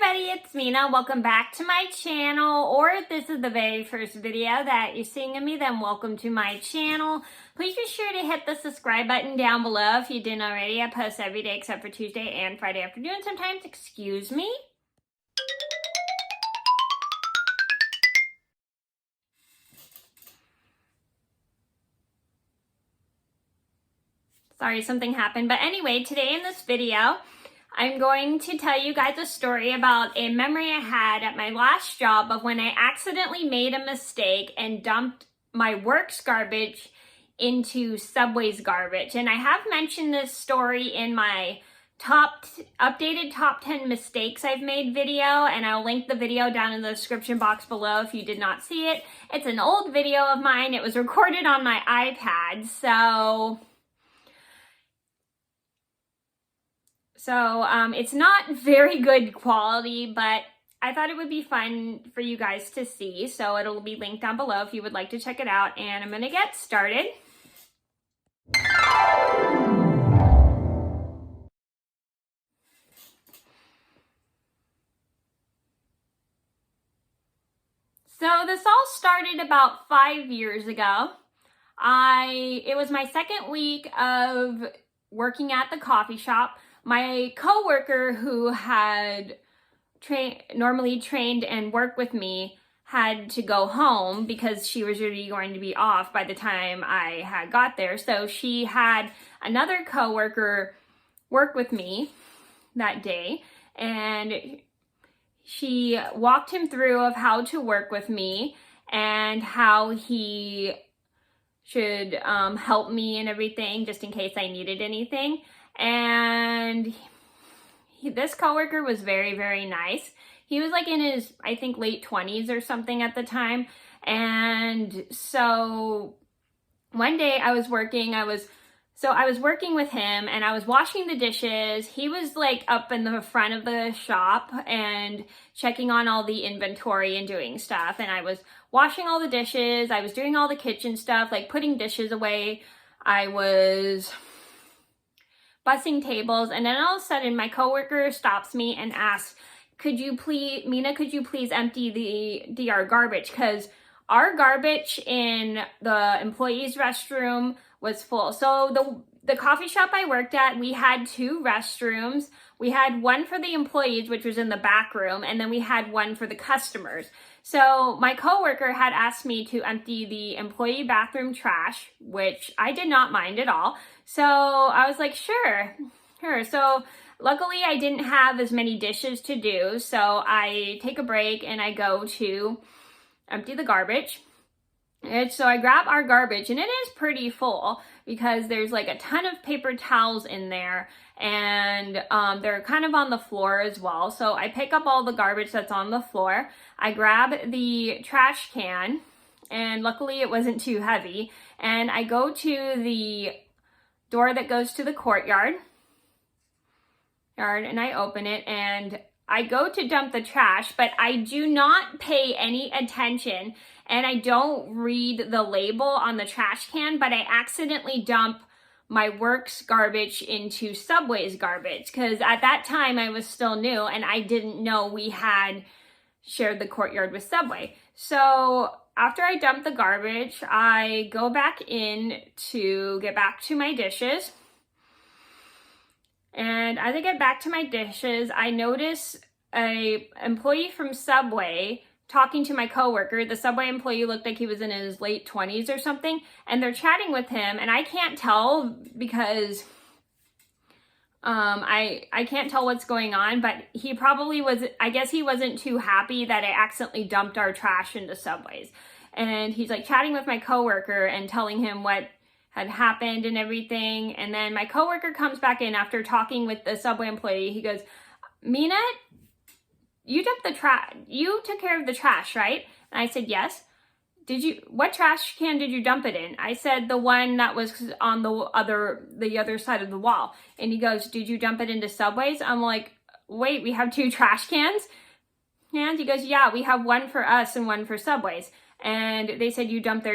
everybody, it's Mena. Welcome back to my channel, or if this is the very first video that you're seeing of me, then welcome to my channel. Please be sure to hit the subscribe button down below if you didn't already. I post every day except for Tuesday and Friday afternoon sometimes, excuse me. Sorry, something happened. But anyway, today in this video, I'm going to tell you guys a story about a memory I had at my last job of when I accidentally made a mistake and dumped my work's garbage into Subway's garbage. And I have mentioned this story in my updated top 10 mistakes I've made video, and I'll link the video down in the description box below if you did not see it. It's an old video of mine. It was recorded on my iPad, so it's not very good quality, but I thought it would be fun for you guys to see. So it'll be linked down below if you would like to check it out. And I'm gonna get started. So this all started about 5 years ago. It was my second week of working at the coffee shop. My coworker who had normally trained and worked with me had to go home because she was already going to be off by the time I had got there. So she had another coworker work with me that day, and she walked him through of how to work with me and how he should help me and everything just in case I needed anything. And this coworker was very, very nice. He was like in his, I think, late 20s or something at the time. And so one day I was working with him and I was washing the dishes. He was like up in the front of the shop and checking on all the inventory and doing stuff. And I was washing all the dishes. I was doing all the kitchen stuff, like putting dishes away. I was bussing tables, and then all of a sudden my coworker stops me and asks, Mena, could you please empty our garbage? Because our garbage in the employees' restroom was full. So the coffee shop I worked at, we had two restrooms. We had one for the employees, which was in the back room, and then we had one for the customers. So my coworker had asked me to empty the employee bathroom trash, which I did not mind at all. So I was like, sure. So luckily I didn't have as many dishes to do. So I take a break and I go to empty the garbage. And so I grab our garbage, and it is pretty full because there's like a ton of paper towels in there, and they're kind of on the floor as well. So I pick up all the garbage that's on the floor. I grab the trash can, and luckily it wasn't too heavy. And I go to the door that goes to the courtyard, and I open it, and I go to dump the trash, but I do not pay any attention, and I don't read the label on the trash can, but I accidentally dump my work's garbage into Subway's garbage, because at that time I was still new and I didn't know we had shared the courtyard with Subway. So after I dump the garbage, I go back in to get back to my dishes. And as I get back to my dishes, I notice a employee from Subway talking to my coworker. The Subway employee looked like he was in his late 20s or something, and they're chatting with him, and I can't tell because I can't tell what's going on, but he probably was, I guess he wasn't too happy that I accidentally dumped our trash into Subway's. And he's like chatting with my coworker and telling him what had happened and everything. And then my coworker comes back in after talking with the Subway employee. He goes, Mena, you took care of the trash, right? And I said, yes. What trash can did you dump it in? I said, the one that was on the other side of the wall. And he goes, did you dump it into Subway's? I'm like, wait, we have two trash cans? And he goes, yeah, we have one for us and one for Subway's. And they said you dumped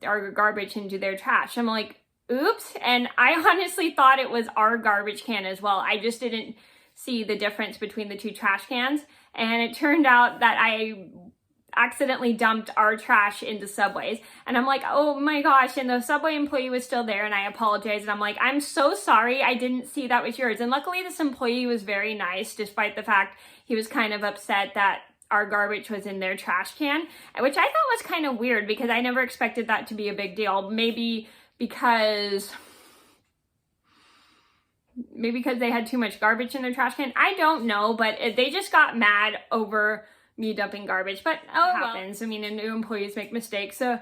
our garbage into their trash. I'm like, oops. And I honestly thought it was our garbage can as well. I just didn't see the difference between the two trash cans. And it turned out that I accidentally dumped our trash into Subway's. And I'm like, oh my gosh. And the Subway employee was still there, and I apologized. And I'm like, I'm so sorry. I didn't see that was yours. And luckily this employee was very nice, despite the fact he was kind of upset that our garbage was in their trash can, which I thought was kind of weird because I never expected that to be a big deal. Maybe because they had too much garbage in their trash can. I don't know, but they just got mad over me dumping garbage, but it happens. I mean, new employees make mistakes. So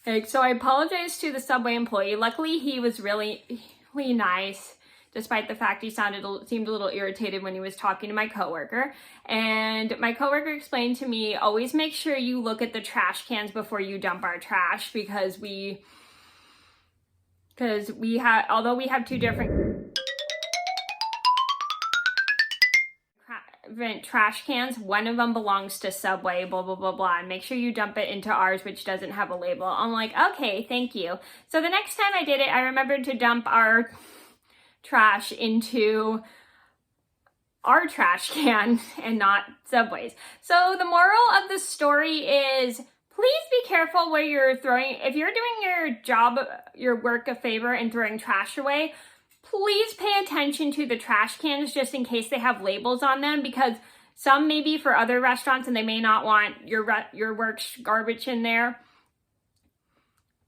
I apologized to the Subway employee. Luckily, he was really nice, despite the fact he seemed a little irritated when he was talking to my coworker. And my coworker explained to me, always make sure you look at the trash cans before you dump our trash, because although we have two different trash cans, one of them belongs to Subway, blah, blah, blah, blah, and make sure you dump it into ours, which doesn't have a label. I'm like, okay, thank you. So the next time I did it, I remembered to dump our trash into our trash can and not Subway's. So the moral of the story is, please be careful where you're throwing. If you're doing your work a favor and throwing trash away, please pay attention to the trash cans just in case they have labels on them, because some may be for other restaurants and they may not want your work's garbage in there,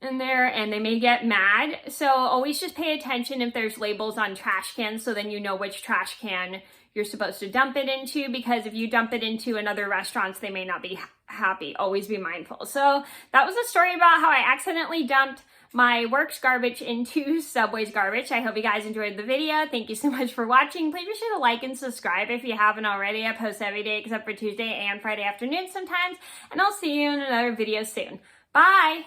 and they may get mad. So always just pay attention if there's labels on trash cans, so then you know which trash can you're supposed to dump it into, because if you dump it into another restaurants, they may not be happy. Always be mindful. So that was a story about how I accidentally dumped my work's garbage into Subway's garbage. I hope you guys enjoyed the video. Thank you so much for watching. Please be sure to like and subscribe if you haven't already. I post every day except for Tuesday and Friday afternoon sometimes. And I'll see you in another video soon. Bye!